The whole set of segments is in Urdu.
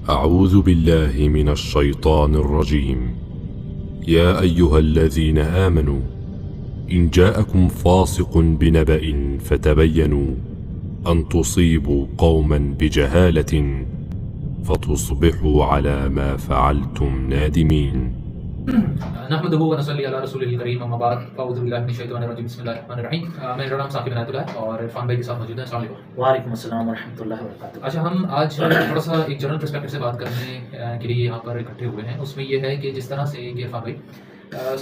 أعوذ بالله من الشيطان الرجيم. يا أيها الذين آمنوا إن جاءكم فاسق بنبأ فتبينوا أن تصيبوا قوما بجهالة فتصبحوا على ما فعلتم نادمين. نحمده ونصلي على رسول الکریم اما بعد اعوذ باللہ من الشیطان الرجیم بسم اللہ الرحمن الرحیم. میرا نام ثاقب عنایت اللہ ہے اور عرفان بھائی کے ساتھ موجود ہیں. السلام علیکم. وعلیکم السلام ورحمۃ اللہ وبرکاتہ. اچھا، ہم آج تھوڑا سا ایک جنرل پرسپیکٹو سے بات کرنے کے لیے یہاں پر اکٹھے ہوئے ہیں. اس میں یہ ہے کہ جس طرح سے کہ عرفان بھائی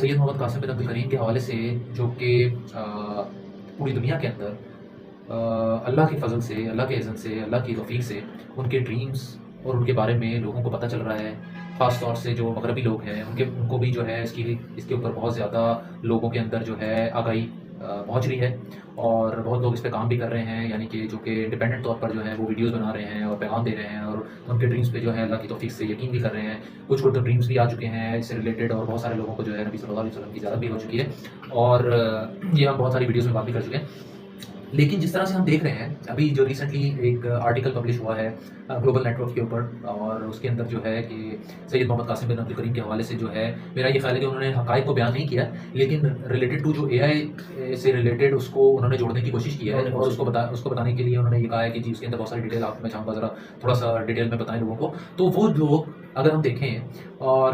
سید محمد قاسم بن عبد الکریم کے حوالے سے جو کہ پوری دنیا کے اندر اللہ کے فضل سے، اللہ کے اذن سے، اللہ کی توفیق سے ان کے ڈریمز اور ان کے بارے میں لوگوں کو پتہ چل رہا ہے. خاص طور سے جو مغربی لوگ ہیں ان کو بھی جو ہے اس کے اوپر بہت زیادہ لوگوں کے اندر جو ہے آگاہی پہنچ رہی ہے اور بہت لوگ اس پہ کام بھی کر رہے ہیں. یعنی کہ جو کہ انڈیپینڈنٹ طور پر جو ہے وہ ویڈیوز بنا رہے ہیں اور پیغام دے رہے ہیں اور ان کے ڈریمز پہ جو ہے اللہ کی توفیق سے یقین بھی کر رہے ہیں. کچھ کو تو ڈریمز بھی آ چکے ہیں اس سے ریلیٹڈ اور بہت سارے لوگوں کو جو ہے نبی صلی اللہ علیہ وسلم کی زیارت بھی ہو چکی ہے اور یہ ہم بہت ساری ویڈیوز میں بات بھی کر چکے ہیں. لیکن جس طرح سے ہم دیکھ رہے ہیں ابھی جو ریسنٹلی ایک آرٹیکل پبلش ہوا ہے گلوبل نیٹ ورک کے اوپر اور اس کے اندر جو ہے کہ سید محمد قاسم بن عبد الکریم کے حوالے سے جو ہے میرا یہ خیال ہے کہ انہوں نے حقائق کو بیان نہیں کیا لیکن ریلیٹڈ ٹو جو اے آئی سے ریلیٹڈ اس کو انہوں نے جوڑنے کی کوشش کی ہے اور اس کو بتانے کے لیے انہوں نے یہ کہا ہے کہ جی اس کے اندر بہت ساری ڈیٹیل آپ میں چاہوں گا ذرا تھوڑا سا ڈیٹیل میں بتائیں لوگوں کو. تو وہ لوگ اگر ہم دیکھیں اور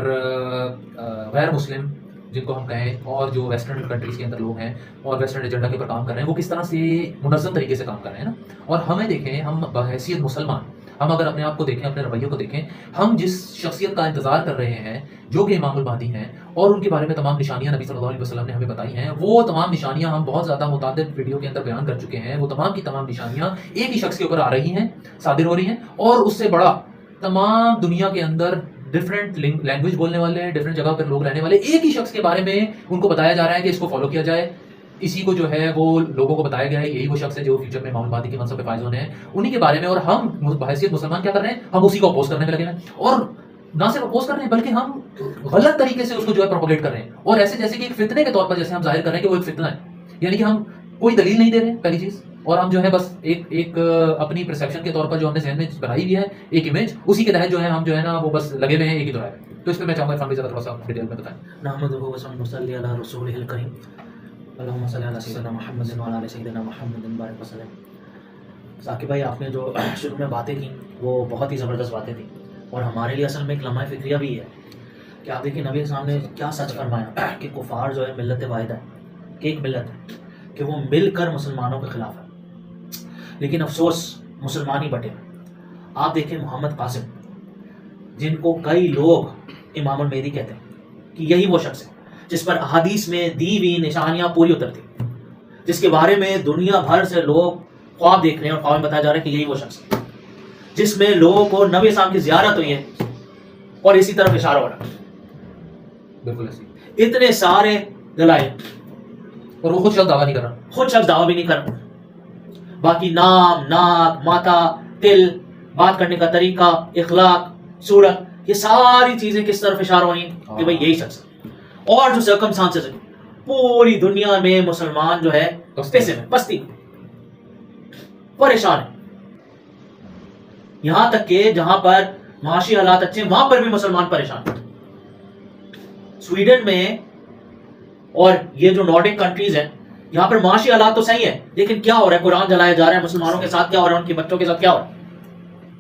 غیر مسلم جن کو ہم کہیں اور جو ویسٹرن کنٹریز کے اندر لوگ ہیں اور ویسٹرن ایجنڈا کے اوپر کام کر رہے ہیں وہ کس طرح سے منظم طریقے سے کام کر رہے ہیں نا. اور ہمیں دیکھیں، ہم بحیثیت مسلمان ہم اگر اپنے آپ کو دیکھیں، اپنے رویوں کو دیکھیں، ہم جس شخصیت کا انتظار کر رہے ہیں جو کہ امام المہدی ہیں اور ان کے بارے میں تمام نشانیاں نبی صلی اللہ علیہ وسلم نے ہمیں بتائی ہیں، وہ تمام نشانیاں ہم بہت زیادہ متعدد ویڈیو کے اندر بیان کر چکے ہیں. وہ تمام کی تمام نشانیاں ایک ہی شخص کے اوپر آ رہی ہیں، صادر ہو رہی ہیں اور اس سے بڑا تمام دنیا کے اندر ڈفرینٹ لینگویج بولنے والے، ڈفرینٹ جگہ پر لوگ رہنے والے ایک ہی شخص کے بارے میں ان کو بتایا جا رہا ہے کہ اس کو فالو کیا جائے. اسی کو جو ہے وہ لوگوں کو بتایا گیا ہے یہی وہ شخص ہے جو فیوچر میں امام المہدی کے منصب پہ فائز ہونے ہیں، انہی کے بارے میں. اور ہم بحیثیت مسلمان کیا کر رہے ہیں؟ ہم اسی کو اپوز کرنے میں لگے ہیں اور نہ صرف اپوز کر رہے ہیں بلکہ ہم غلط طریقے سے اس کو جو ہے پروپوگیٹ کر رہے ہیں اور ایسے جیسے کہ ایک فتنے کے طور پر جیسے ہم ظاہر کر رہے ہیں کہ وہ ایک فتنہ ہے. یعنی کہ ہم کوئی دلیل نہیں دے رہے پہلی چیز، اور ہم جو ہے بس ایک اپنی پرسیپشن کے طور پر جو ہم نے ذہن میں بنائی ہوئی ہے ایک امیج، اسی کے تحت جو ہے ہم جو ہے نا وہ بس لگے ہوئے ہیں ایک ہی دورہ. تو اس پہ میں چاہوں گا فیملی زیادہ تھوڑا سا ڈیٹیل میں بتائیں. نحمدہ ونصلی علی رسولہ الکریم اللہم صلی علی سیدنا محمد وعلی آل سیدنا محمد بارک وسلم. ثاقب بھائی، آپ نے جو شروع میں باتیں کی وہ بہت ہی زبردست باتیں تھیں اور ہمارے لیے اصل میں ایک لمحہ فکریہ بھی ہے کہ آپ دیکھیں نبی اسلام نے کیا سچ فرمایا کہ کفار جو ہے ملت واحدہ ہے، کہ ایک ملت ہے، کہ وہ مل کر مسلمانوں کے خلاف ہے. لیکن افسوس مسلمان ہی بٹے. آپ دیکھیں محمد قاسم جن کو کئی لوگ امام المہدی کہتے ہیں کہ یہی وہ شخص ہے جس پر احادیث میں دی ہوئی نشانیاں پوری اترتی، جس کے بارے میں دنیا بھر سے لوگ خواب دیکھ رہے ہیں اور خواب میں بتایا جا رہا ہے کہ یہی وہ شخص ہے جس میں لوگوں کو نبی اسلام کی زیارت ہوئی ہے اور اسی طرف اشارہ ہو رہا ہے. بالکل ایسی اتنے سارے دلائل اور وہ خود شخص دعویٰ نہیں کر رہا، خود شخص دعویٰ بھی نہیں کر رہا. باقی نام، ناک، ماتھا، دل، بات کرنے کا طریقہ، اخلاق، صورت، یہ ساری چیزیں کس طرف اشارہ ہوئی ہیں کہ بھئی یہی شخص ہے. اور جو سرکمسٹانسز ہیں پوری دنیا میں مسلمان جو ہے پستی پریشان ہے. یہاں تک کہ جہاں پر معاشی حالات اچھے ہیں وہاں پر بھی مسلمان پریشان ہیں. سویڈن میں اور یہ جو نارڈک کنٹریز ہیں یہاں پر معاشی حالات تو صحیح ہے لیکن کیا ہو رہا ہے؟ قرآن جلایا جا رہا ہے، مسلمانوں کے ساتھ کیا ہو رہا ہے، ان کے بچوں کے ساتھ کیا ہو رہا ہے؟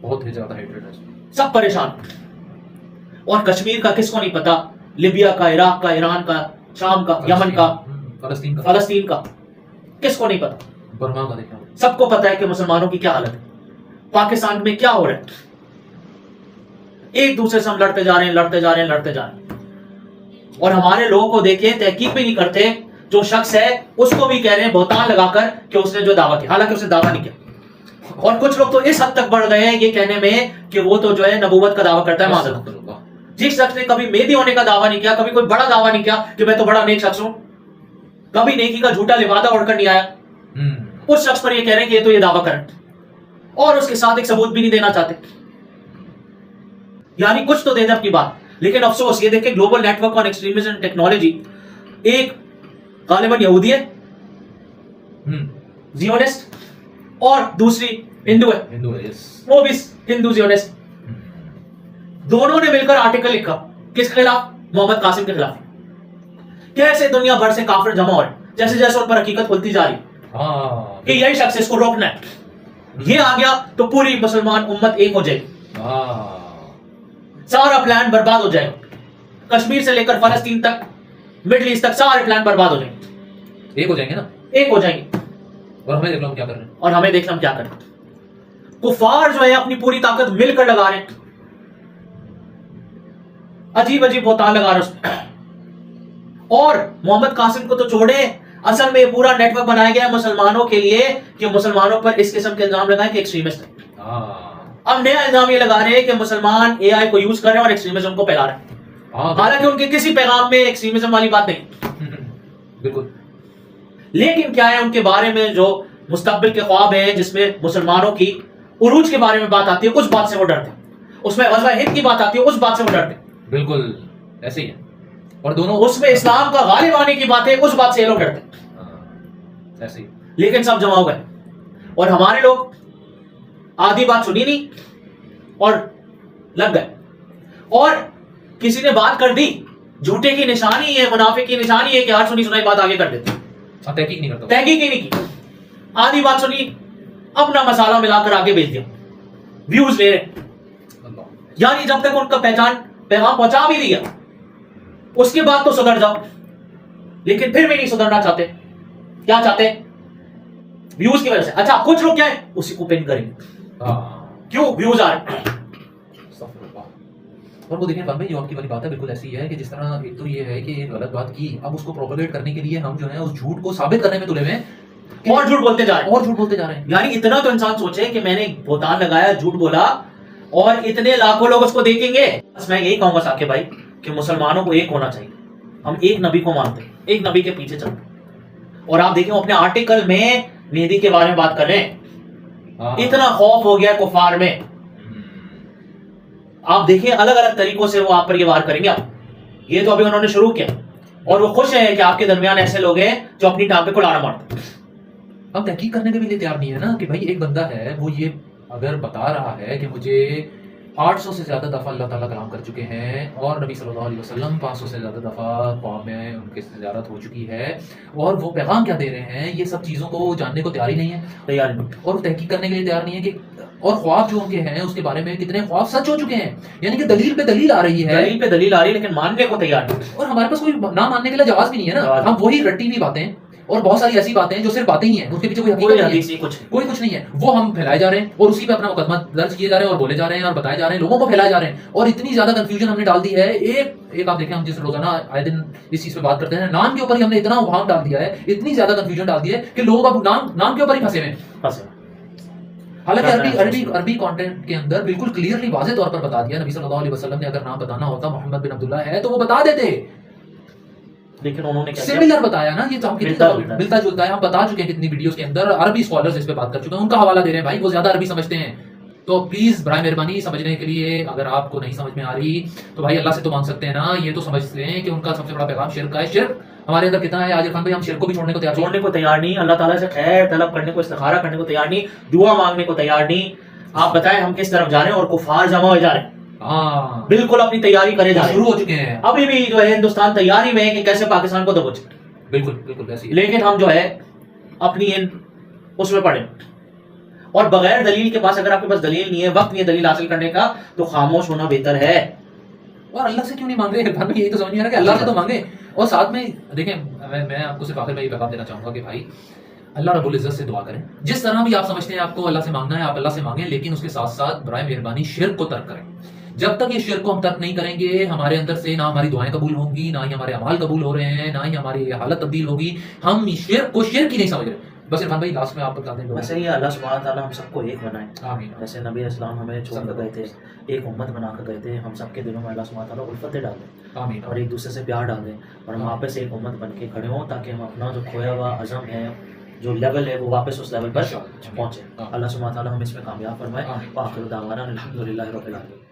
بہت ہی زیادہ ہیٹریڈ ہے، سب پریشان. اور کشمیر کا کس کو نہیں پتا، لیبیا کا، عراق کا، ایران کا، شام کا، یمن کا، فلسطین کا کس کو نہیں پتا؟ برما کا دیکھا سب کو پتا ہے کہ مسلمانوں کی کیا حالت ہے. پاکستان میں کیا ہو رہا ہے؟ ایک دوسرے سے ہم لڑتے جا رہے ہیں اور ہمارے لوگوں کو دیکھیں تحقیق بھی نہیں کرتے. جو شخص ہے اس کو بھی کہہ رہے ہیں بہتان لگا کر کہ اس نے جو دعویٰ کیا، حالانکہ اس نے دعویٰ نہیں کیا. اور کچھ لوگ تو اس حد تک بڑھ گئے ہیں یہ کہنے میں کہ وہ تو جو ہے نبوت کا دعویٰ کرتا ہے. معذرت، جس شخص نے کبھی مہدی ہونے کا دعویٰ نہیں کیا، کبھی کوئی بڑا دعویٰ نہیں کیا کہ میں تو بڑا نیک شخص ہوں، کبھی نیکی کا جھوٹا لبادہ اوڑھ کر نہیں آیا، اس شخص پر یہ کہہ رہے ہیں کہ یہ تو یہ دعویٰ کریں اور اس کے ساتھ ایک ثبوت بھی نہیں دینا چاہتے. یعنی کچھ تو دے دیں اپنی بات. لیکن افسوس یہ دیکھیں global network on extremism and technology, ایک غالباً یہودی ہے زیونسٹ اور دوسری ہندو ہے، وہ بھی ہندو زیونسٹ. دونوں نے مل کر آرٹیکل لکھا کس کے خلاف؟ محمد قاسم کے خلاف. کیسے دنیا بھر سے کافر جمع ہو رہے ہیں جیسے جیسے ان پر حقیقت کھلتی جا رہی کہ یہی شخص اس کو روکنا ہے. یہ آ گیا تو پوری مسلمان امت ایک ہو جائے گی, سارا پلان برباد ہو جائے گا. کشمیر سے لے کر فلسطین تک, مڈل ایسٹ تک سارے پلان برباد ہو جائیں گے, ایک ہو جائیں گے نا, ایک ہو جائیں گے. اور ہمیں دیکھ لو ہم کیا کر رہے ہیں, اور ہمیں دیکھنا ہم کیا کریں. کفار جو ہے اپنی پوری طاقت مل کر لگا رہے ہیں, عجیب عجیب بہتان لگا رہے ہیں. اور محمد قاسم کو تو چھوڑے, اصل میں یہ پورا نیٹ ورک بنایا گیا ہے مسلمانوں کے لیے کہ مسلمانوں پر اس قسم کے الزام لگائیں کہ ایکسٹریمسٹ ہے. اب نیا الزام یہ لگا رہے ہیں کہ مسلمان اے آئی کو یوز کر رہے ہیں اور ایکسٹریمزم کو پھیلا رہے ہیں, حالانکہ ان کے کسی پیغام میں ایکسٹریمزم والی بات نہیں. بالکل. لیکن کیا ہے ان کے بارے میں جو مستقبل کے خواب ہیں جس میں مسلمانوں کی عروج کے بارے میں بات آتی ہے, اس بات سے وہ ڈرتے ہیں. اس میں غزوہ ہند کی بات آتی ہے, اس بات سے وہ ڈرتے ہیں. بالکل ایسے ہی ہے. اور دونوں اس میں اسلام کا غالب آنے کی بات ہے, اس بات سے یہ لوگ ڈرتے ہیں. ایسے ہی. لیکن سب جمع ہو گئے اور ہمارے لوگ آدھی بات سنی نہیں اور لگ گئے, اور کسی نے بات کر دی, جھوٹے کی نشانی ہے, منافق کی نشانی ہے کہ ہر سنی سنائی بات آگے کر دیتے, تحقیق نہیں کرتا, تحقیق ہی نہیں کی. آدھی بات سنی, اپنا مسالہ ملا کر آگے بھیج دیا, ویوز لے رہے. یعنی جب تک ان کا پیغام پہنچا بھی دیا اس کے بعد تو سدھر جاؤ, لیکن پھر بھی نہیں سدھرنا چاہتے. کیا چاہتے ہیں؟ ویوز کی وجہ سے. اچھا کچھ لوگ کیا ہے اسی کو پن کریں گے, کیوں ویوز آ رہے ہیں. اور وہ دیکھیں بھائی جو آپ کی والی بات ہے بالکل ایسی ہے کہ جس طرح ایک تو یہ ہے کہ ایک غلط بات کی, اب اس کو پروپیگیٹ کرنے کے لیے ہم جو ہے اس جھوٹ کو ثابت کرنے میں تلے ہوئے ہیں اور جھوٹ بولتے جا رہے ہیں, اور جھوٹ بولتے جا رہے ہیں. یعنی اتنا تو انسان سوچے کہ میں نے بہتان لگایا, جھوٹ بولا, اور اتنے لاکھوں لوگ اس کو دیکھیں گے. بس میں یہی کہوں گا ساکے بھائی کہ مسلمانوں کو ایک ہونا چاہیے. ہم ایک نبی کو مانتے ہیں, ایک نبی کے پیچھے چلتے ہیں. اور آپ دیکھیں اپنے آرٹیکل میں مہدی کے بارے میں بات کر رہے ہیں. اتنا خوف ہو گیا کفار میں, آپ دیکھیں الگ الگ طریقوں سے وہ آپ پر یہ وار کریں گے. آپ یہ تو ابھی انہوں نے شروع کیا اور وہ خوش ہیں کہ آپ کے درمیان ایسے لوگ ہیں جو اپنی ٹانگ پہ کلاڑا مارتے ہیں. ہم تحقیق کرنے کے بھی لیے تیار نہیں ہے نا کہ بھائی ایک بندہ ہے وہ یہ اگر بتا رہا ہے کہ مجھے 800 سے زیادہ دفعہ اللہ تعالیٰ کلام کر چکے ہیں اور نبی صلی اللہ علیہ وسلم 500 سے زیادہ دفعہ خواب میں ان کی زیارت ہو چکی ہے, اور وہ پیغام کیا دے رہے ہیں, یہ سب چیزوں کو جاننے کو تیار ہی نہیں ہے, تیار نہیں, اور تحقیق کرنے کے لیے تیار نہیں ہے کہ اور خواب جو ان کے ہیں اس کے بارے میں کتنے خواب سچ ہو چکے ہیں. یعنی کہ دلیل پہ دلیل آ رہی ہے, دلیل پہ دلیل آ رہی ہے, لیکن ماننے کو تیار نہیں. اور ہمارے پاس کوئی نہ ماننے کے لیے جواز بھی نہیں ہے نا. ہم وہی رٹی ہوئی باتیں اور بہت ساری ایسی باتیں جو صرف باتیں ہی ہیں, اس کے پیچھے کوئی حقیقت نہیں ہے, کوئی کچھ نہیں ہے, وہ ہم پھیلائے جا رہے ہیں اور اسی پہ اپنا مقدمہ درج کیے جا رہے ہیں اور بولے جا رہے ہیں اور بتائے جا رہے ہیں, لوگوں کو پھیلائے جا رہے ہیں. اور اتنی زیادہ کنفیوژن ہم نے ڈال دی ہے. ایک آپ دیکھیں ہم جس روزانہ آئے دن اس چیز پہ بات کرتے ہیں, نام کے اوپر ہی ہم نے اتنا وہاں ڈال دیا ہے, اتنی زیادہ کنفیوژن ڈال دی ہے کہ لوگ اب نام کے اوپر ہی پھنسے ہوئے ہیں. حالانکہ عربی کانٹینٹ کے اندر بالکل کلیئرلی واضح طور پر بتا دیا نبی صلی اللہ علیہ وسلم نے اگر نام بتانا ہوتا محمد بن عبداللہ ہے تو وہ بتا دیتے, لیکن انہوں نے سملر بتایا نا. یہ تو ہم ملتا جلتا ہے, ہم بتا چکے ہیں کتنی ویڈیوز کے اندر, عربی اسکالرز اس پہ بات کر چکے ہیں, ان کا حوالہ دے رہے ہیں بھائی, وہ زیادہ عربی سمجھتے ہیں. تو پلیز برائے مہربانی سمجھنے کے لیے, اگر آپ کو نہیں سمجھ میں آ رہی تو بھائی اللہ سے تو مانگ سکتے ہیں نا, یہ تو سمجھتے ہیں کہ ان کا سب سے بڑا پیغام شرک کا ہے. شرک ہمارے اندر کتنا ہے عاجل خان بھائی, ہم شرک کو بھی چھوڑنے کو تیار نہیں, اللہ تعالیٰ سے خیر طلب کرنے کو, استخارہ کرنے کو تیار نہیں, دعا مانگنے کو تیار نہیں. آپ بتائیں ہم کس طرف جا رہے ہیں, اور کفار جمع ہو جا رہے ہیں. بالکل اپنی تیاری کرے جا رہے ہیں, شروع ہو چکے ہیں. ابھی بھی جو ہے ہندوستان تیاری میں ہے کہ کیسے پاکستان کو دبوچے. بالکل ایسی. لیکن ہم جو ہے اپنی اس میں پڑے, اور بغیر دلیل کے پاس, اگر آپ کے پاس دلیل نہیں ہے, وقت نہیں ہے دلیل حاصل کرنے کا, تو خاموش ہونا بہتر ہے. اور اللہ سے کیوں نہیں مانگ رہے, یہی تو سمجھ نہیں آ رہا کہ اللہ سے تو مانگے. اور ساتھ میں دیکھیں میں آپ کو صرف آخر میں یہ پیغام دینا چاہوں گا کہ بھائی اللہ رب العزت سے دعا کریں. جس طرح بھی آپ سمجھتے ہیں آپ کو اللہ سے مانگنا ہے, آپ اللہ سے مانگیں, لیکن اس کے ساتھ ساتھ برائے مہربانی شرک کو ترک کریں. جب تک یہ شرک کو ہم ترک نہیں کریں گے, ہمارے اندر سے نہ ہماری دعائیں قبول ہوں گی, نہ ہی ہمارے اعمال قبول ہو رہے ہیں, نہ ہی ہماری حالت تبدیل ہوگی. ہم شرک کو شرک ہی نہیں سمجھ رہے. بس عرفان بھائی لاسٹ میں آپ بتا دیں. ویسے یہ اللہ سبحانہ تعالیٰ ہم سب کو ایک بنائے. آمین. جیسے نبی اسلام ہمیں چھوڑ کر گئے تھے, ایک امت بنا کر گئے تھے, ہم سب کے دلوں میں اللہ سبحانہ تعالیٰ الفتیں ڈال دیں. آمین. اور ایک دوسرے سے پیار ڈال دیں, اور ہم واپس ایک امت بن کے کھڑے ہوں, تاکہ ہم اپنا جو کھویا ہوا عزم ہے, جو لیول ہے, وہ واپس اس لیول پر پہنچے. اللہ سبحانہ تعالیٰ ہم اس میں کامیاب فرمائے. وآخر دعوانا الحمدللہ رب العالمین.